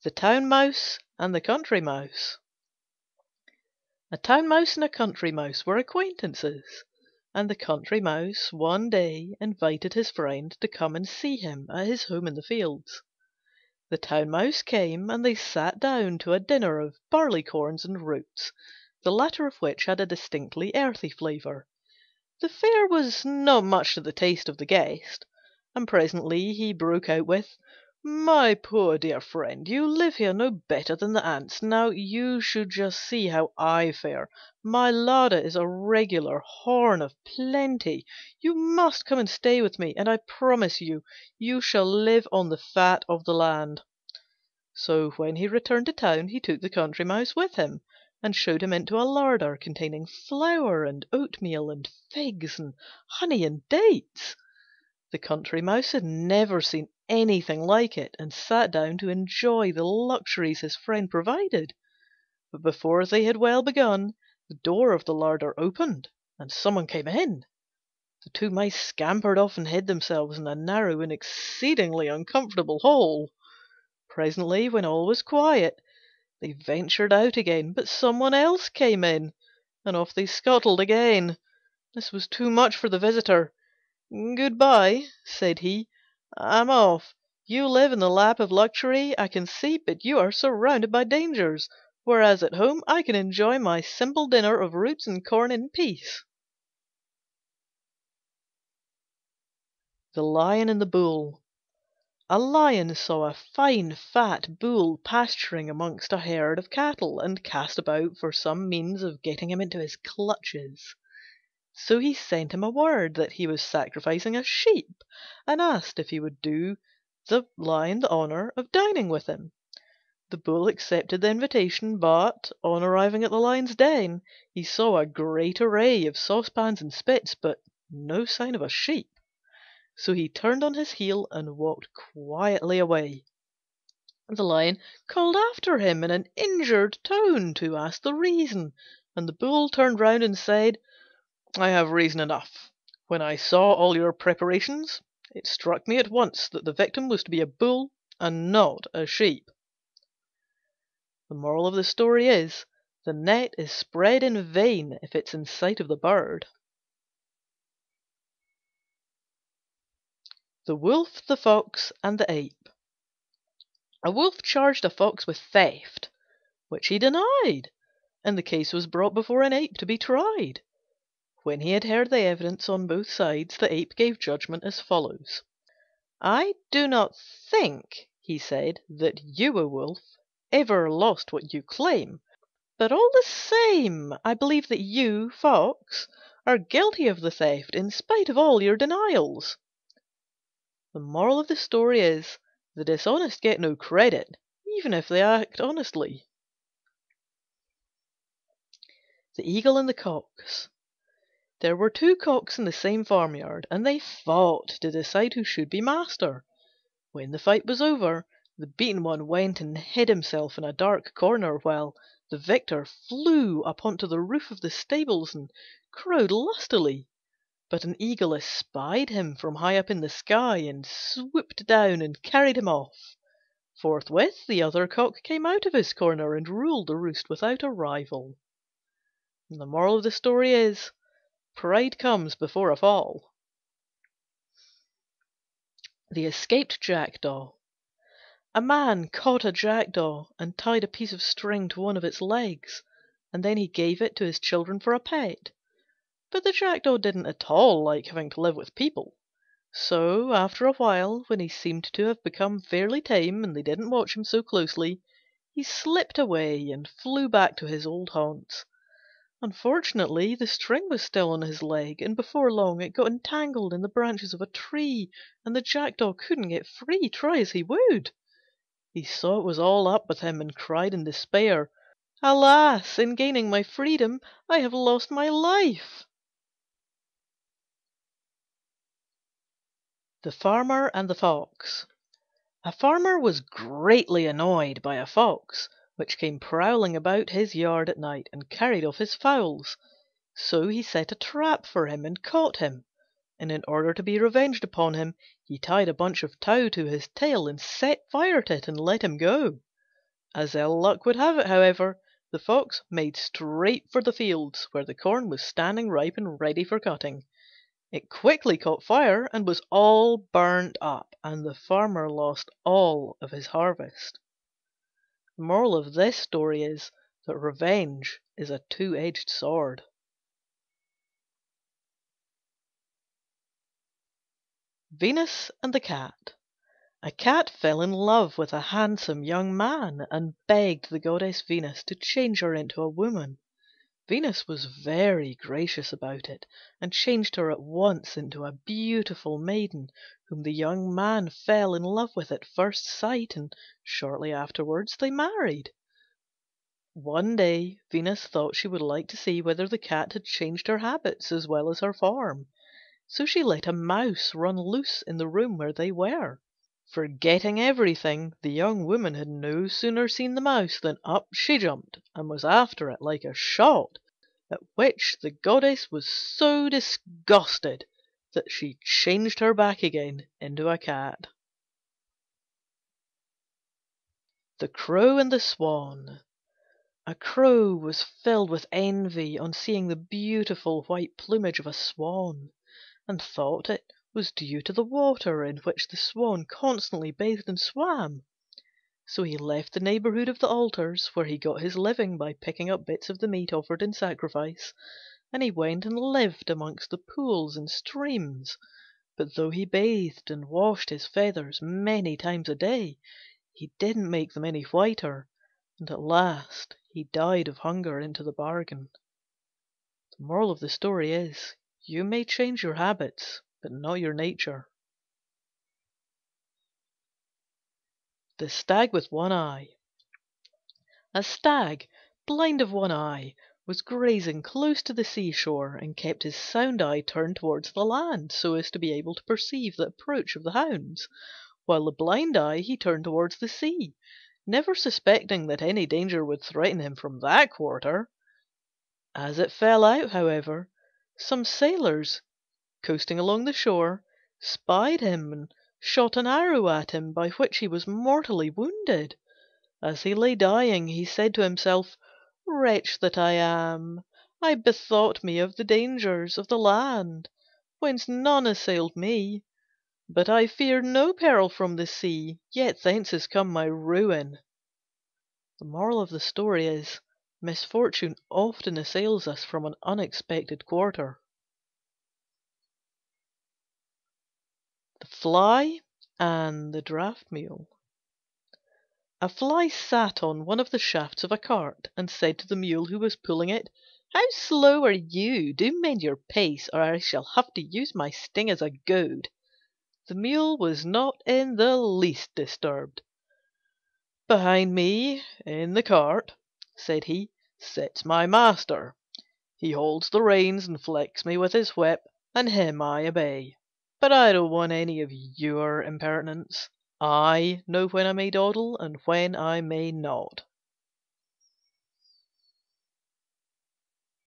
The Town Mouse and the Country Mouse. A Town Mouse and a Country Mouse were acquaintances, and the Country Mouse one day invited his friend to come and see him at his home in the fields. The Town Mouse came, and they sat down to a dinner of barleycorns and roots, the latter of which had a distinctly earthy flavour. The fare was not much to the taste of the guest, and presently he broke out with, "My poor dear friend, you live here no better than the ants. Now you should just see how I fare. My larder is a regular horn of plenty. You must come and stay with me, and I promise you shall live on the fat of the land." So when he returned to town he took the Country Mouse with him, and showed him into a larder containing flour and oatmeal and figs and honey and dates. The Country Mouse had never seen anything like it, and sat down to enjoy the luxuries his friend provided. But before they had well begun, the door of the larder opened, and someone came in. The two mice scampered off and hid themselves in a narrow and exceedingly uncomfortable hole. Presently, when all was quiet, they ventured out again, but someone else came in, and off they scuttled again. This was too much for the visitor. "Good-bye," said he, "I'm off. You live in the lap of luxury, I can see, but you are surrounded by dangers, whereas at home I can enjoy my simple dinner of roots and corn in peace." The Lion and the Bull. A Lion saw a fine fat Bull pasturing amongst a herd of cattle, and cast about for some means of getting him into his clutches. So he sent him a word that he was sacrificing a sheep, and asked if he would do the Lion the honour of dining with him. The Bull accepted the invitation, but on arriving at the Lion's den he saw a great array of saucepans and spits, but no sign of a sheep. So he turned on his heel and walked quietly away. The Lion called after him in an injured tone to ask the reason, and the Bull turned round and said, "I have reason enough. When I saw all your preparations, it struck me at once that the victim was to be a bull and not a sheep." The moral of the story is, the net is spread in vain if it's in sight of the bird. The Wolf, the Fox, and the Ape. A Wolf charged a Fox with theft, which he denied, and the case was brought before an Ape to be tried. When he had heard the evidence on both sides, the Ape gave judgment as follows. "I do not think," he said, "that you, O Wolf, ever lost what you claim, but all the same I believe that you, Fox, are guilty of the theft in spite of all your denials." The moral of the story is, the dishonest get no credit, even if they act honestly. The Eagle and the Cocks. There were two cocks in the same farmyard, and they fought to decide who should be master. When the fight was over, the beaten one went and hid himself in a dark corner, while the victor flew up onto the roof of the stables and crowed lustily. But an eagle espied him from high up in the sky, and swooped down and carried him off. Forthwith the other cock came out of his corner and ruled the roost without a rival. The moral of the story is, pride comes before a fall. The Escaped Jackdaw. A man caught a jackdaw and tied a piece of string to one of its legs, and then he gave it to his children for a pet. But the jackdaw didn't at all like having to live with people. So after a while, when he seemed to have become fairly tame and they didn't watch him so closely, he slipped away and flew back to his old haunts. Unfortunately, the string was still on his leg, and before long it got entangled in the branches of a tree, and the jackdaw couldn't get free, try as he would. He saw it was all up with him, and cried in despair, "Alas! In gaining my freedom, I have lost my life." The Farmer and the Fox. A farmer was greatly annoyed by a fox, which came prowling about his yard at night and carried off his fowls. So he set a trap for him and caught him, and in order to be revenged upon him he tied a bunch of tow to his tail and set fire to it and let him go. As ill luck would have it, however, the Fox made straight for the fields where the corn was standing ripe and ready for cutting. It quickly caught fire and was all burnt up, and the farmer lost all of his harvest. The moral of this story is that revenge is a two-edged sword. Venus and the Cat. A cat fell in love with a handsome young man and begged the goddess Venus to change her into a woman. Venus was very gracious about it, and changed her at once into a beautiful maiden, whom the young man fell in love with at first sight, and shortly afterwards they married. One day Venus thought she would like to see whether the cat had changed her habits as well as her form, so she let a mouse run loose in the room where they were. Forgetting everything, the young woman had no sooner seen the mouse than up she jumped and was after it like a shot, at which the goddess was so disgusted that she changed her back again into a cat. The Crow and the Swan. A Crow was filled with envy on seeing the beautiful white plumage of a swan, and thought it was due to the water in which the swan constantly bathed and swam. So he left the neighbourhood of the altars, where he got his living by picking up bits of the meat offered in sacrifice, and he went and lived amongst the pools and streams. But though he bathed and washed his feathers many times a day, he didn't make them any whiter, and at last he died of hunger into the bargain. The moral of the story is, you may change your habits, but not your nature. The Stag with One Eye. A Stag, blind of one eye, was grazing close to the seashore, and kept his sound eye turned towards the land, so as to be able to perceive the approach of the hounds, while the blind eye he turned towards the sea, never suspecting that any danger would threaten him from that quarter. As it fell out, however, some sailors, coasting along the shore, spied him and shot an arrow at him, by which he was mortally wounded. As he lay dying, he said to himself, "Wretch that I am! I bethought me of the dangers of the land, whence none assailed me. But I feared no peril from the sea, yet thence has come my ruin." The moral of the story is, misfortune often assails us from an unexpected quarter. The Fly and the Draught-Mule. A Fly sat on one of the shafts of a cart, and said to the Mule who was pulling it, "How slow are you! Do mend your pace, or I shall have to use my sting as a goad." The Mule was not in the least disturbed. "Behind me in the cart," said he, "sits my master. He holds the reins and flicks me with his whip, and him I obey. But I don't want any of your impertinence. I know when I may dawdle and when I may not."